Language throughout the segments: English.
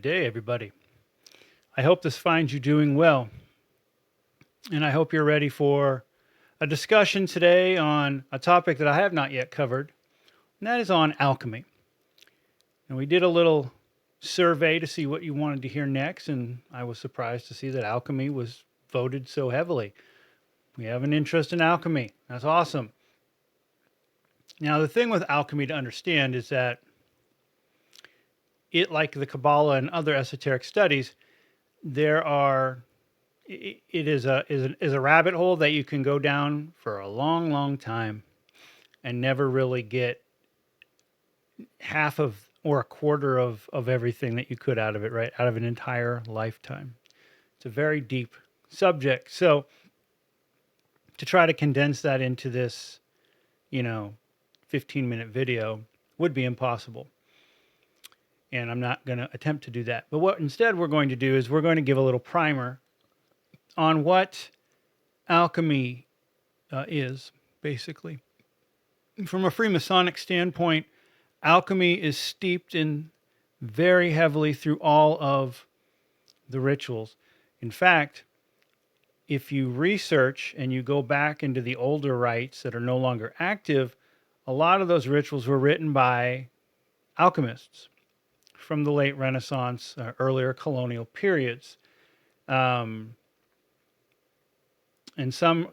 Good day, everybody. I hope this finds you doing well, and I hope you're ready for a discussion today on a topic that I have not yet covered, and that is on alchemy. And we did a little survey to see what you wanted to hear next, and I was surprised to see that alchemy was voted so heavily. We have an interest in alchemy. That's awesome. Now, the thing with alchemy to understand is that it, like the Kabbalah and other esoteric studies, there are it is a rabbit hole that you can go down for a long, long time and never really get half of or a quarter of everything that you could out of it, right? Out of an entire lifetime. It's a very deep subject. So to try to condense that into this, you know, 15-minute video would be impossible. And I'm not going to attempt to do that. But what instead we're going to do is we're going to give a little primer on what alchemy is, basically. From a Freemasonic standpoint, alchemy is steeped in very heavily through all of the rituals. In fact, if you research and you go back into the older rites that are no longer active, a lot of those rituals were written by alchemists from the late Renaissance, earlier colonial periods. And some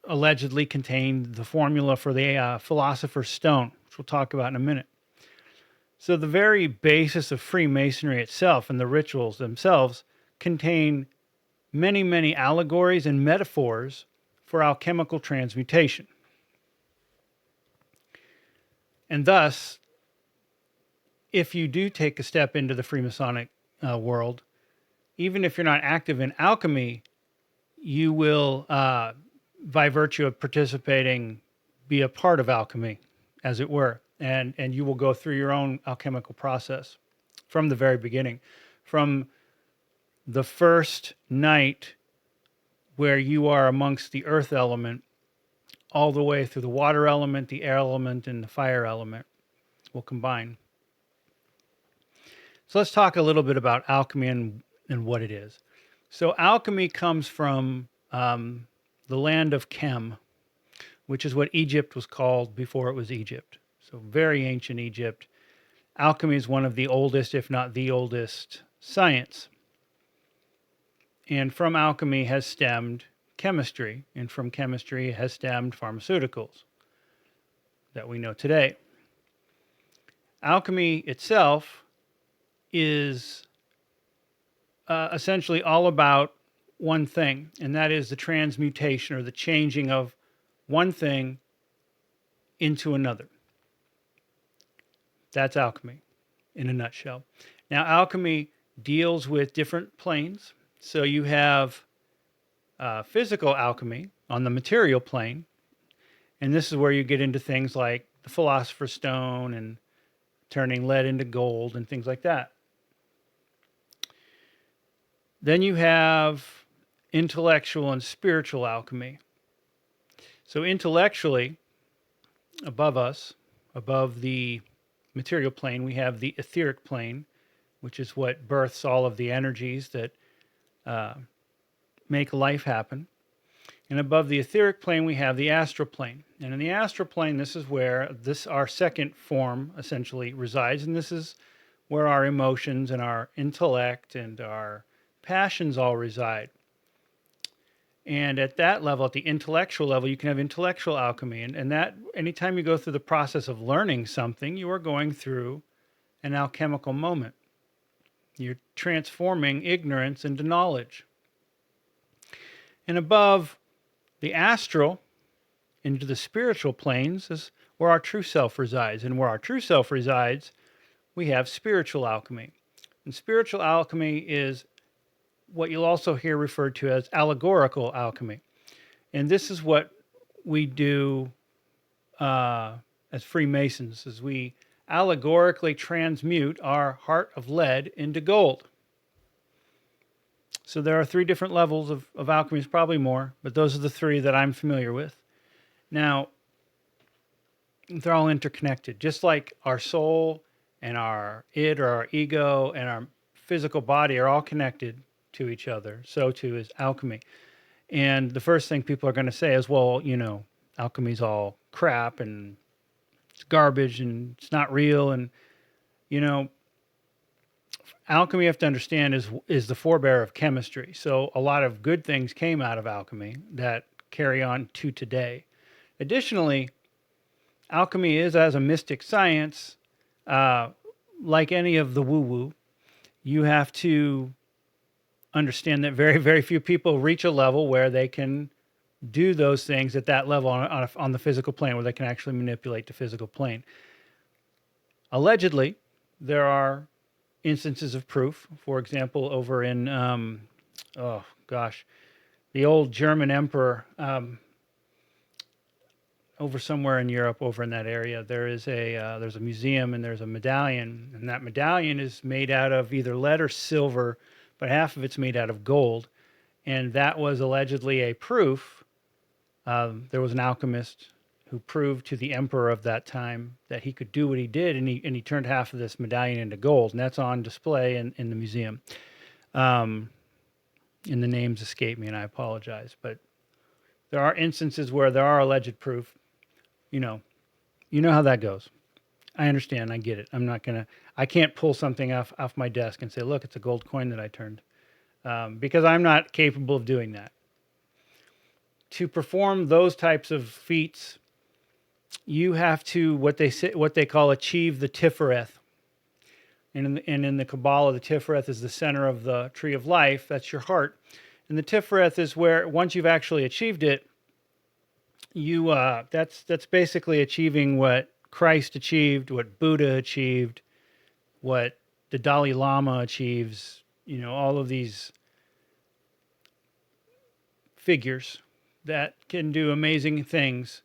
allegedly contained the formula for the philosopher's stone, which we'll talk about in a minute. So the very basis of Freemasonry itself and the rituals themselves contain many, many allegories and metaphors for alchemical transmutation. And thus, if you do take a step into the Freemasonic world, even if you're not active in alchemy, you will, by virtue of participating, be a part of alchemy, as it were, and you will go through your own alchemical process from the very beginning, from the first night where you are amongst the earth element, all the way through the water element, the air element, and the fire element will combine. So let's talk a little bit about alchemy and what it is. So alchemy comes from the land of Chem, which is what Egypt was called before it was Egypt. So very ancient Egypt. Alchemy is one of the oldest, if not the oldest, science. And from alchemy has stemmed chemistry, and from chemistry has stemmed pharmaceuticals that we know today. Alchemy itself is essentially all about one thing, and that is the transmutation or the changing of one thing into another. That's alchemy in a nutshell. Now, alchemy deals with different planes. So you have physical alchemy on the material plane, and this is where you get into things like the philosopher's stone and turning lead into gold and things like that. Then you have intellectual and spiritual alchemy. So intellectually, above us, above the material plane, we have the etheric plane, which is what births all of the energies that make life happen. And above the etheric plane, we have the astral plane. And in the astral plane, this is where our second form essentially resides. And this is where our emotions and our intellect and our passions all reside. And at that level, at the intellectual level, you can have intellectual alchemy. And that anytime you go through the process of learning something, you are going through an alchemical moment. You're transforming ignorance into knowledge. And above the astral, into the spiritual planes, is where our true self resides. And where our true self resides, we have spiritual alchemy. And spiritual alchemy is what you'll also hear referred to as allegorical alchemy. And this is what we do as Freemasons, is we allegorically transmute our heart of lead into gold. So there are 3 different levels of alchemy, probably more, but those are the 3 that I'm familiar with. Now, they're all interconnected, just like our soul and our id or our ego and our physical body are all connected to each other. So too is alchemy. And the first thing people are going to say is, well, alchemy's all crap and it's garbage and it's not real. And, you know, alchemy, you have to understand, is the forebear of chemistry. So a lot of good things came out of alchemy that carry on to today. Additionally, alchemy is, as a mystic science, like any of the woo-woo, you have to understand that very, very few people reach a level where they can do those things at that level on the physical plane, where they can actually manipulate the physical plane. Allegedly, there are instances of proof. For example, over in, the old German emperor, over somewhere in Europe, over in that area, there's a museum and there's a medallion, and that medallion is made out of either lead or silver, but half of it's made out of gold, and that was allegedly a proof. There was an alchemist who proved to the emperor of that time that he could do what he did, and he turned half of this medallion into gold, and that's on display in the museum. And the names escape me, and I apologize, but there are instances where there are alleged proof. You know how that goes. I understand. I get it. I can't pull something off my desk and say, look, it's a gold coin that I turned, because I'm not capable of doing that. To perform those types of feats, you have to what they call achieve the Tifereth. And in the Kabbalah, the Tifereth is the center of the tree of life. That's your heart. And the Tifereth is where, once you've actually achieved it, that's basically achieving what Christ achieved, what Buddha achieved, what the Dalai Lama achieves. All of these figures that can do amazing things.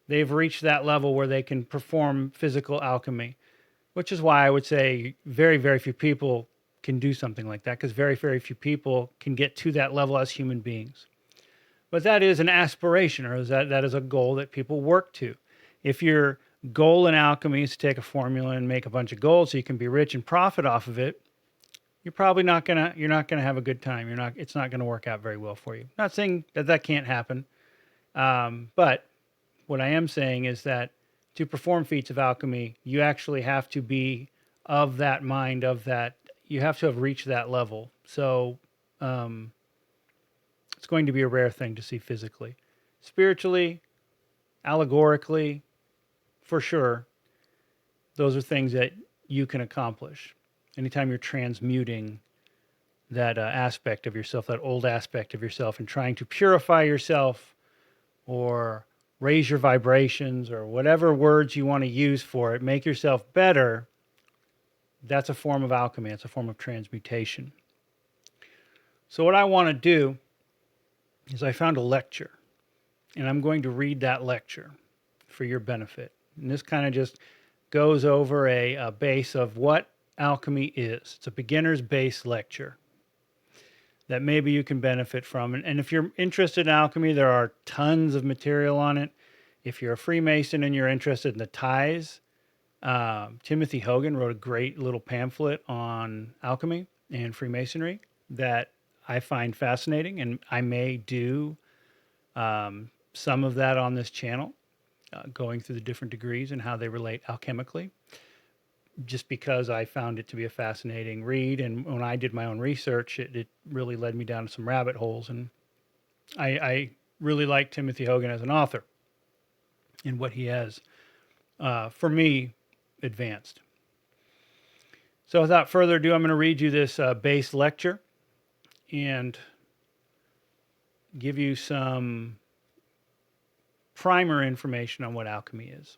They've reached that level where they can perform physical alchemy, which is why I would say very, very few people can do something like that, because very, very few people can get to that level as human beings. But that is an aspiration, or that is a goal that people work to. If your goal in alchemy is to take a formula and make a bunch of gold so you can be rich and profit off of it, you're probably not gonna have a good time. It's not gonna work out very well for you. Not saying that can't happen, but what I am saying is that to perform feats of alchemy, you actually have to be of that mind, you have to have reached that level. So it's going to be a rare thing to see physically. Spiritually, allegorically, for sure, those are things that you can accomplish. Anytime you're transmuting that aspect of yourself, that old aspect of yourself, and trying to purify yourself or raise your vibrations or whatever words you want to use for it, make yourself better, that's a form of alchemy. It's a form of transmutation. So what I want to do is I found a lecture, and I'm going to read that lecture for your benefit. And this kind of just goes over a base of what alchemy is. It's a beginner's base lecture that maybe you can benefit from. And if you're interested in alchemy, there are tons of material on it. If you're a Freemason and you're interested in the ties, Timothy Hogan wrote a great little pamphlet on alchemy and Freemasonry that I find fascinating, and I may do some of that on this channel, going through the different degrees and how they relate alchemically, just because I found it to be a fascinating read. And when I did my own research, it really led me down some rabbit holes. And I really like Timothy Hogan as an author and what he has, for me, advanced. So without further ado, I'm going to read you this base lecture and give you some primer information on what alchemy is.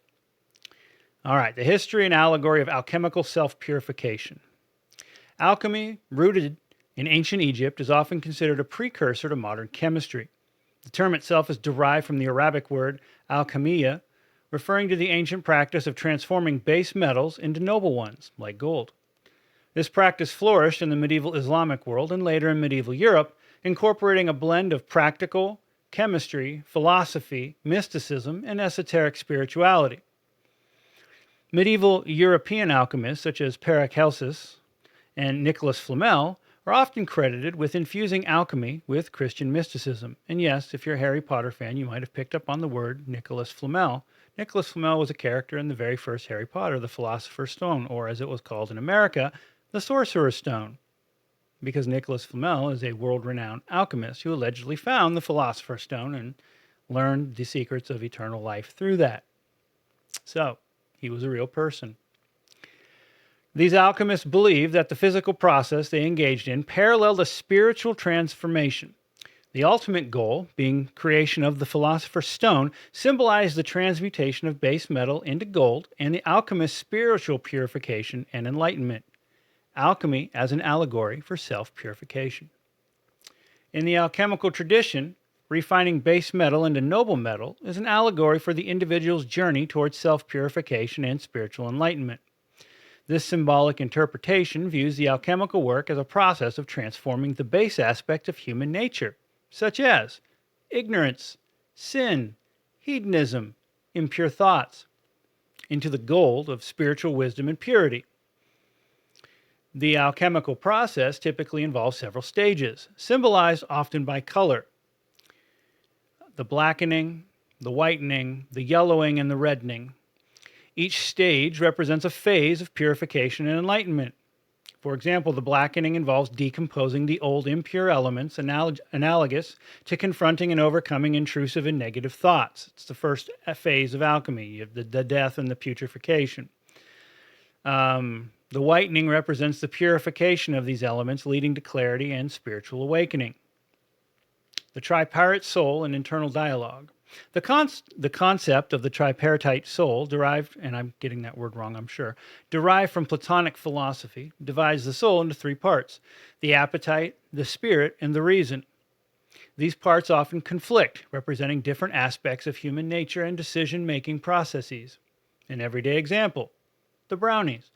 All right, the history and allegory of alchemical self-purification. Alchemy, rooted in ancient Egypt, is often considered a precursor to modern chemistry. The term itself is derived from the Arabic word alchemia, referring to the ancient practice of transforming base metals into noble ones, like gold. This practice flourished in the medieval Islamic world and later in medieval Europe, incorporating a blend of practical chemistry, philosophy, mysticism, and esoteric spirituality. Medieval European alchemists, such as Paracelsus and Nicholas Flamel are often credited with infusing alchemy with Christian mysticism. And yes, if you're a Harry Potter fan, you might have picked up on the word Nicholas Flamel. Nicholas Flamel was a character in the very first Harry Potter, the Philosopher's Stone, or as it was called in America, the Sorcerer's Stone, because Nicholas Flamel is a world-renowned alchemist who allegedly found the Philosopher's Stone and learned the secrets of eternal life through that. So, he was a real person. These alchemists believed that the physical process they engaged in paralleled a spiritual transformation. The ultimate goal, being creation of the Philosopher's Stone, symbolized the transmutation of base metal into gold and the alchemist's spiritual purification and enlightenment. Alchemy as an allegory for self-purification. In the alchemical tradition, refining base metal into noble metal is an allegory for the individual's journey towards self-purification and spiritual enlightenment. This symbolic interpretation views the alchemical work as a process of transforming the base aspects of human nature, such as ignorance, sin, hedonism, impure thoughts, into the gold of spiritual wisdom and purity. The alchemical process typically involves several stages, symbolized often by color. The blackening, the whitening, the yellowing, and the reddening. Each stage represents a phase of purification and enlightenment. For example, the blackening involves decomposing the old impure elements analogous to confronting and overcoming intrusive and negative thoughts. It's the first phase of alchemy. You have the death and the putrefaction. The whitening represents the purification of these elements, leading to clarity and spiritual awakening. The tripartite soul and internal dialogue. The concept of the tripartite soul derived, and I'm getting that word wrong, I'm sure, derived from Platonic philosophy, divides the soul into three parts: the appetite, the spirit, and the reason. These parts often conflict, representing different aspects of human nature and decision-making processes. An everyday example: the brownies.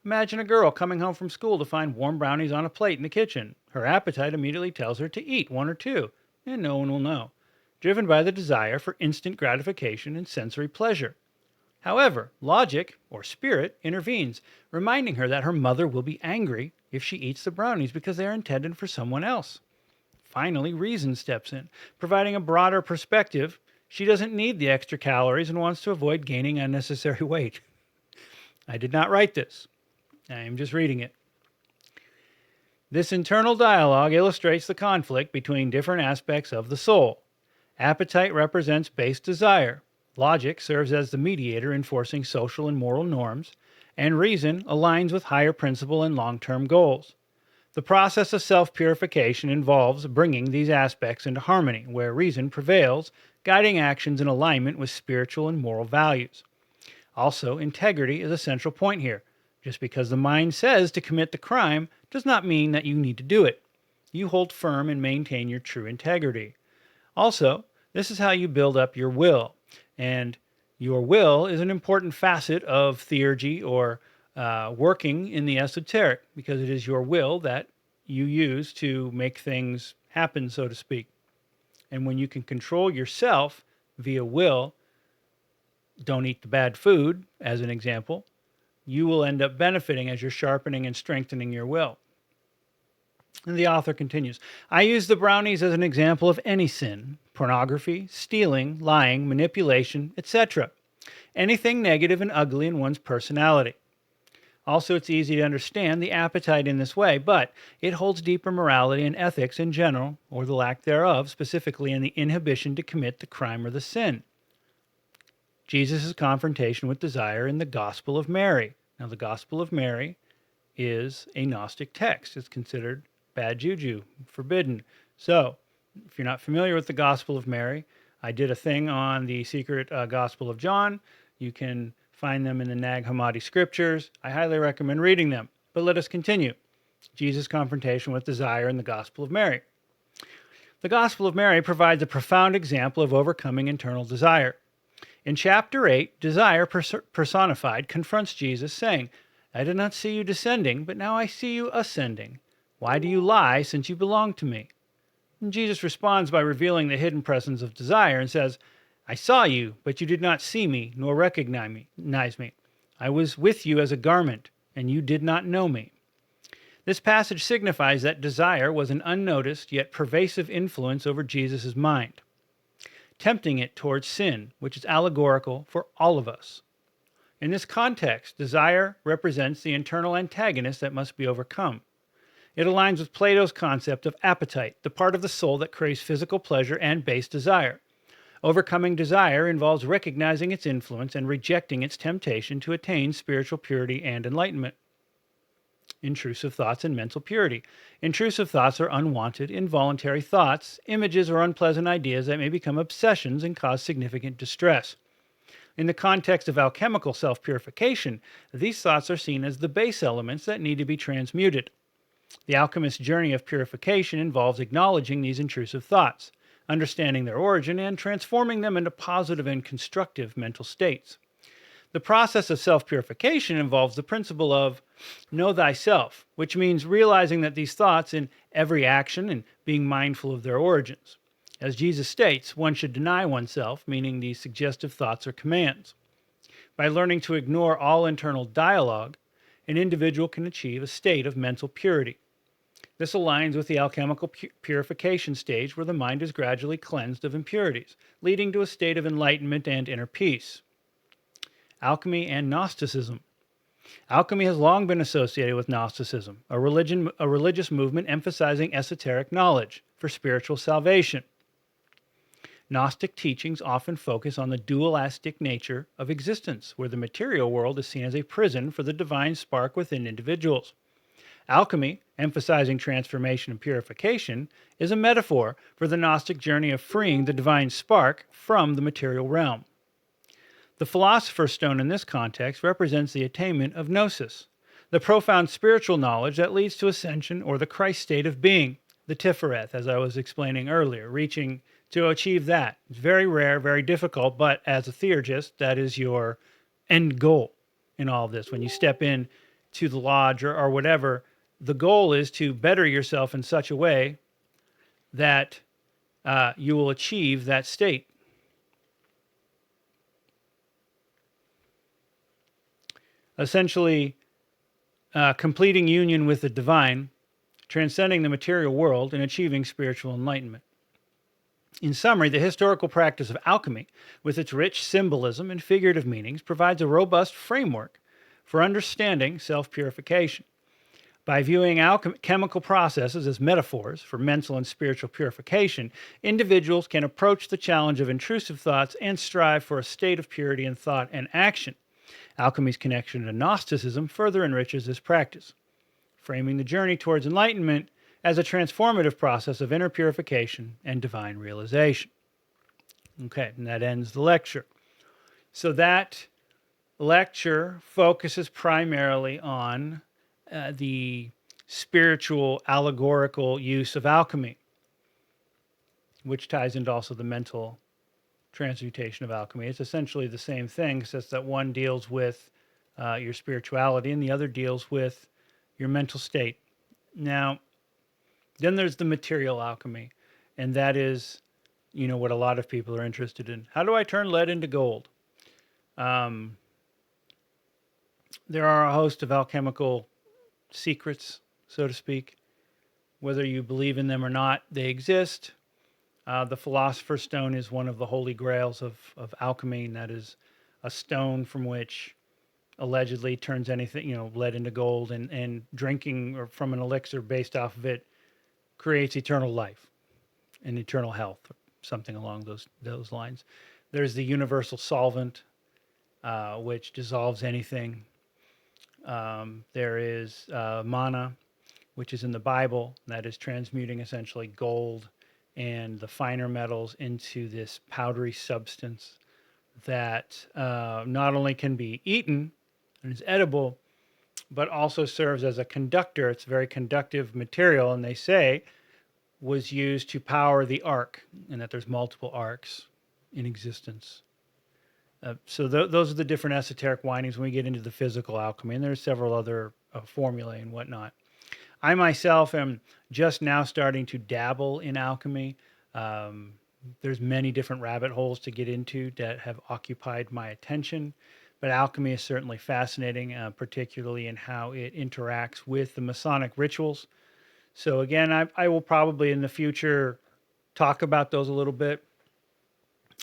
Imagine a girl coming home from school to find warm brownies on a plate in the kitchen. Her appetite immediately tells her to eat one or two, and no one will know, driven by the desire for instant gratification and sensory pleasure. However, logic, or spirit, intervenes, reminding her that her mother will be angry if she eats the brownies because they are intended for someone else. Finally, reason steps in, providing a broader perspective. She doesn't need the extra calories and wants to avoid gaining unnecessary weight. I did not write this. I am just reading it. This internal dialogue illustrates the conflict between different aspects of the soul. Appetite represents base desire. Logic serves as the mediator enforcing social and moral norms, and reason aligns with higher principle and long-term goals. The process of self-purification involves bringing these aspects into harmony, where reason prevails, guiding actions in alignment with spiritual and moral values. Also, integrity is a central point here. Just because the mind says to commit the crime does not mean that you need to do it. You hold firm and maintain your true integrity. Also, this is how you build up your will. And your will is an important facet of theurgy or working in the esoteric, because it is your will that you use to make things happen, so to speak. And when you can control yourself via will, don't eat the bad food, as an example, you will end up benefiting as you're sharpening and strengthening your will. And the author continues, I use the brownies as an example of any sin: pornography, stealing, lying, manipulation, etc. Anything negative and ugly in one's personality. Also, it's easy to understand the appetite in this way, but it holds deeper morality and ethics in general, or the lack thereof, specifically in the inhibition to commit the crime or the sin. Jesus' confrontation with desire in the Gospel of Mary. Now, the Gospel of Mary is a Gnostic text. It's considered bad juju, forbidden. So, if you're not familiar with the Gospel of Mary, I did a thing on the secret Gospel of John. You can find them in the Nag Hammadi scriptures. I highly recommend reading them. But let us continue. Jesus' confrontation with desire in the Gospel of Mary. The Gospel of Mary provides a profound example of overcoming internal desire. In chapter 8, desire personified confronts Jesus, saying, I did not see you descending, but now I see you ascending. Why do you lie, since you belong to me? And Jesus responds by revealing the hidden presence of desire and says, I saw you, but you did not see me, nor recognize me. I was with you as a garment, and you did not know me. This passage signifies that desire was an unnoticed yet pervasive influence over Jesus' mind, tempting it towards sin, which is allegorical for all of us. In this context, desire represents the internal antagonist that must be overcome. It aligns with Plato's concept of appetite, the part of the soul that craves physical pleasure and base desire. Overcoming desire involves recognizing its influence and rejecting its temptation to attain spiritual purity and enlightenment. Intrusive thoughts and mental purity. Intrusive thoughts are unwanted, involuntary thoughts, images, or unpleasant ideas that may become obsessions and cause significant distress. In the context of alchemical self-purification, these thoughts are seen as the base elements that need to be transmuted. The alchemist's journey of purification involves acknowledging these intrusive thoughts, understanding their origin, and transforming them into positive and constructive mental states. The process of self-purification involves the principle of know thyself, which means realizing that these thoughts in every action and being mindful of their origins. As Jesus states, one should deny oneself, meaning these suggestive thoughts or commands. By learning to ignore all internal dialogue, an individual can achieve a state of mental purity. This aligns with the alchemical purification stage where the mind is gradually cleansed of impurities, leading to a state of enlightenment and inner peace. Alchemy and Gnosticism. Alchemy has long been associated with Gnosticism, a religious movement emphasizing esoteric knowledge for spiritual salvation. Gnostic teachings often focus on the dualistic nature of existence, where the material world is seen as a prison for the divine spark within individuals. Alchemy, emphasizing transformation and purification, is a metaphor for the Gnostic journey of freeing the divine spark from the material realm. The Philosopher's Stone in this context represents the attainment of gnosis, the profound spiritual knowledge that leads to ascension or the Christ state of being, the Tifereth, as I was explaining earlier, reaching to achieve that. It's very rare, very difficult, but as a theurgist, that is your end goal in all of this. When you step in to the lodge or whatever, the goal is to better yourself in such a way that you will achieve that state. Essentially, completing union with the divine, transcending the material world, and achieving spiritual enlightenment. In summary, the historical practice of alchemy, with its rich symbolism and figurative meanings, provides a robust framework for understanding self-purification. By viewing chemical processes as metaphors for mental and spiritual purification, individuals can approach the challenge of intrusive thoughts and strive for a state of purity in thought and action. Alchemy's connection to Gnosticism further enriches this practice, framing the journey towards enlightenment as a transformative process of inner purification and divine realization. Okay, and that ends the lecture. So that lecture focuses primarily on the spiritual, allegorical use of alchemy, which ties into also the mental transmutation of alchemy. It's essentially the same thing, except that one deals with your spirituality and the other deals with your mental state. Now, then there's the material alchemy, and that is, what a lot of people are interested in. How do I turn lead into gold? There are a host of alchemical secrets, so to speak. Whether you believe in them or not, they exist. The Philosopher's Stone is one of the holy grails of alchemy, and that is a stone from which allegedly turns anything, lead into gold, and drinking or from an elixir based off of it creates eternal life and eternal health, or something along those lines. There's the universal solvent, which dissolves anything. There is mana, which is in the Bible, that is transmuting essentially gold and the finer metals into this powdery substance that not only can be eaten and is edible, but also serves as a conductor. It's a very conductive material, and they say was used to power the ark, and that there's multiple arks in existence. So those are the different esoteric windings when we get into the physical alchemy, and there's several other formulae and whatnot. I myself am just now starting to dabble in alchemy. There's many different rabbit holes to get into that have occupied my attention, But alchemy is certainly fascinating, particularly in how it interacts with the Masonic rituals. So again, I will probably in the future talk about those a little bit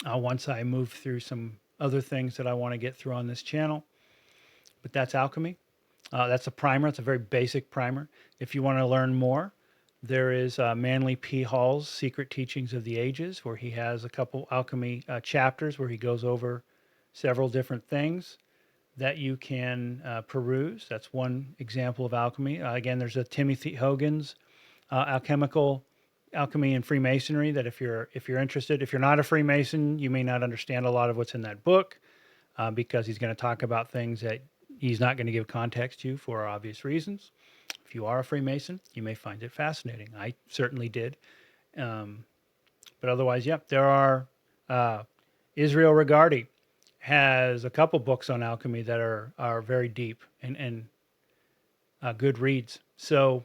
once I move through some other things that I want to get through on this channel. But that's alchemy. That's a primer. It's a very basic primer. If you want to learn more, there is Manly P. Hall's Secret Teachings of the Ages, where he has a couple alchemy chapters where he goes over several different things that you can peruse. That's one example of alchemy. Again, there's a Timothy Hogan's alchemical alchemy and Freemasonry. That if you're interested, if you're not a Freemason, you may not understand a lot of what's in that book because he's going to talk about things that he's not going to give context to for obvious reasons. If you are a Freemason, you may find it fascinating. I certainly did. But otherwise, yep, there are. Israel Regardie has a couple books on alchemy that are very deep and good reads. So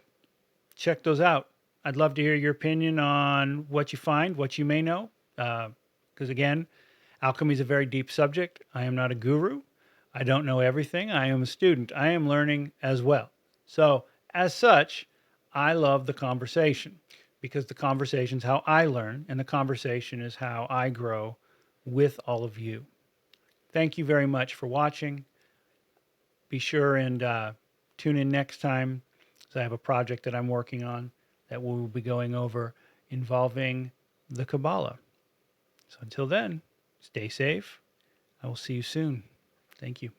check those out. I'd love to hear your opinion on what you find, what you may know. Because again, alchemy is a very deep subject. I am not a guru. I don't know everything. I am a student. I am learning as well. So, as such, I love the conversation because the conversation is how I learn, and the conversation is how I grow with all of you. Thank you very much for watching. Be sure and tune in next time, as I have a project that I'm working on that we'll be going over involving the Kabbalah. So until then, stay safe. I will see you soon. Thank you.